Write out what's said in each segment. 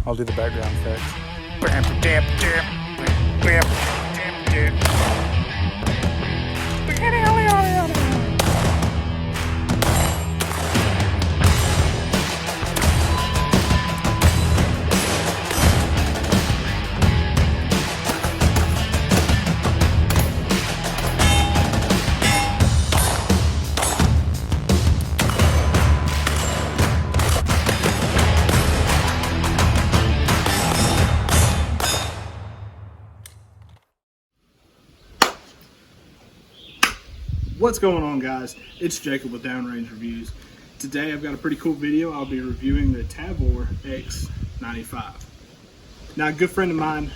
I'll do the background effects. What's going on, guys? It's Jacob with Downrange Reviews. Today I've got a pretty cool video. I'll be reviewing the Tavor X95. Now, a good friend of mine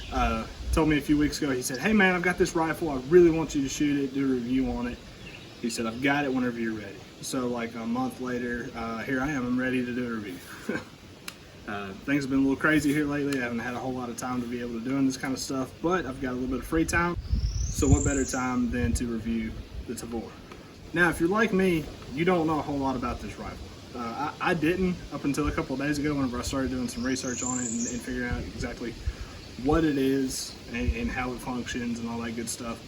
told me a few weeks ago, he said, "Hey man, I've got this rifle. I really want you to shoot it, do a review on it." He said, "I've got it whenever you're ready." So like a month later, here I am. I'm ready to do a review. Things have been a little crazy here lately. I haven't had a whole lot of time to be able to doing this kind of stuff, but I've got a little bit of free time. So what better time than to review the Tavor. Now, if you're like me, you don't know a whole lot about this rifle. I didn't up until a couple of days ago whenever I started doing some research on it and figuring out exactly what it is and how it functions and all that good stuff.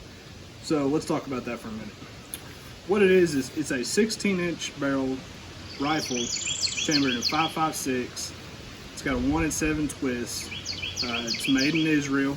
So let's talk about that for a minute. What it is it's a 16-inch barrel rifle chambered in 5.56. It's got a 1-in-7 twist. It's made in Israel.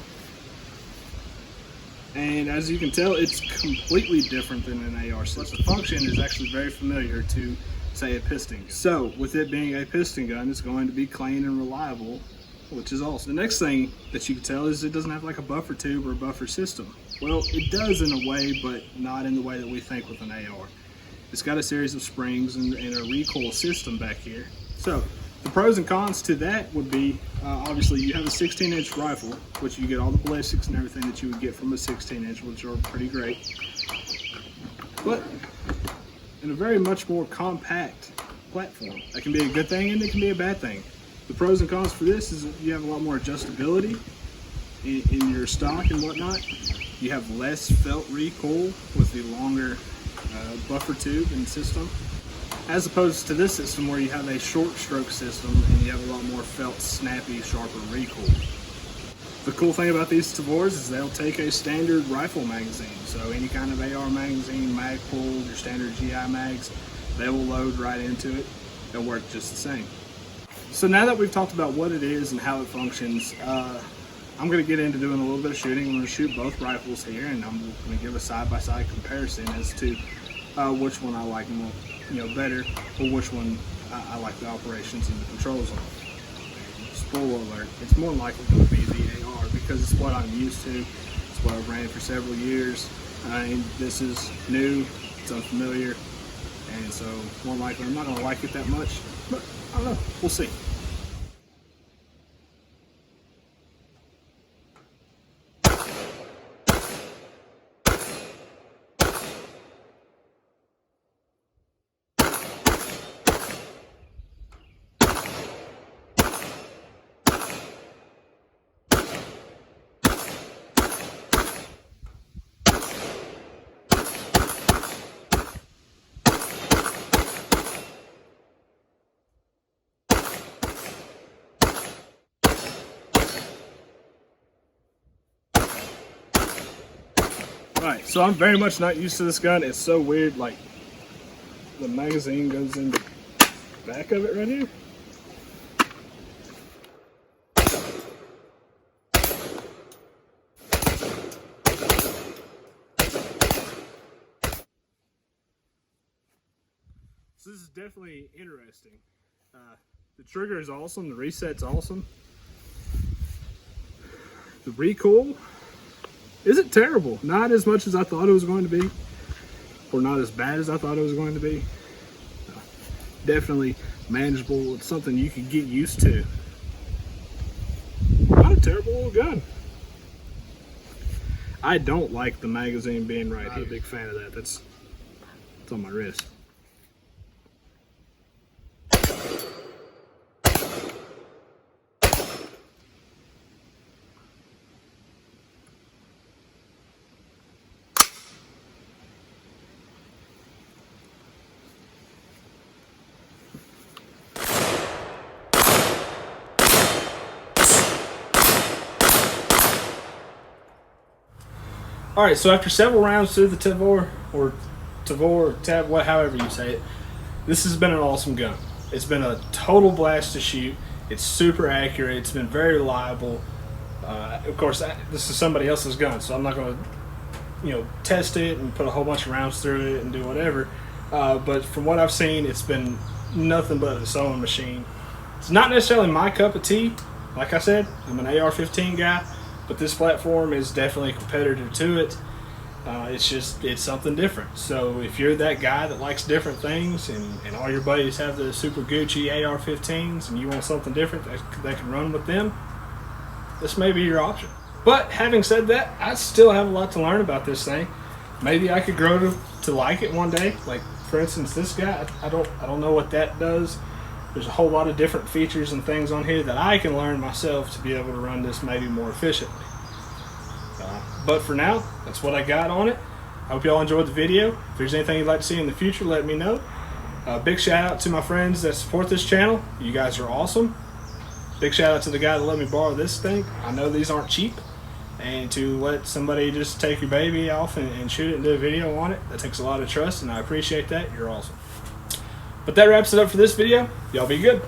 And as you can tell, it's completely different than an AR system. The function is actually very familiar to, say, a piston gun. So, with it being a piston gun, it's going to be clean and reliable, which is awesome. The next thing that you can tell is it doesn't have like a buffer tube or a buffer system. Well, it does in a way, but not in the way that we think with an AR. It's got a series of springs and a recoil system back here. So, the pros and cons to that would be, obviously you have a 16-inch rifle, which you get all the ballistics and everything that you would get from a 16-inch, which are pretty great. But in a very much more compact platform. That can be a good thing and it can be a bad thing. The pros and cons for this is that you have a lot more adjustability in your stock and whatnot. You have less felt recoil with the longer buffer tube and system, as opposed to this system where you have a short stroke system and you have a lot more felt, snappy, sharper recoil. The cool thing about these Tavors is they'll take a standard rifle magazine. So any kind of AR magazine, mag pull, your standard GI mags, they will load right into it. They'll work just the same. So now that we've talked about what it is and how it functions, I'm going to get into doing a little bit of shooting. I'm going to shoot both rifles here and I'm going to give a side-by-side comparison as to which one I like more, better, or which one I like the operations and the controls on. Spoiler alert, it's more likely going to be the AR because it's what I'm used to. It's what I've ran for several years. And this is new, it's unfamiliar, and so more likely I'm not going to like it that much, but I don't know, we'll see. Alright, so I'm very much not used to this gun. It's so weird, like the magazine goes in the back of it right here. So this is definitely interesting. The trigger is awesome, the reset's awesome. The recoil isn't terrible. Not as much as I thought it was going to be, or not as bad as I thought it was going to be. Definitely manageable. It's something you could get used to. Not a terrible little gun. I don't like the magazine being right here. I'm a big fan of that. It's on my wrist. All right, so after several rounds through the Tavor, or Tavor, Tab, however you say it, this has been an awesome gun. It's been a total blast to shoot. It's super accurate. It's been very reliable. Of course, this is somebody else's gun, so I'm not going to, test it and put a whole bunch of rounds through it and do whatever. But from what I've seen, it's been nothing but a sewing machine. It's not necessarily my cup of tea. Like I said, I'm an AR-15 guy, but this platform is definitely a competitor to it. It's something different. So if you're that guy that likes different things and all your buddies have the super Gucci AR-15s and you want something different that can run with them, this may be your option. But having said that, I still have a lot to learn about this thing. Maybe I could grow to like it one day. Like for instance, this guy, I don't know what that does. There's a whole lot of different features and things on here that I can learn myself to be able to run this maybe more efficiently. But for now, that's what I got on it. I hope y'all enjoyed the video. If there's anything you'd like to see in the future, let me know. Big shout out to my friends that support this channel. You guys are awesome. Big shout out to the guy that let me borrow this thing. I know these aren't cheap. And to let somebody just take your baby off and shoot it and do a video on it, that takes a lot of trust, and I appreciate that. You're awesome. But that wraps it up for this video. Y'all be good.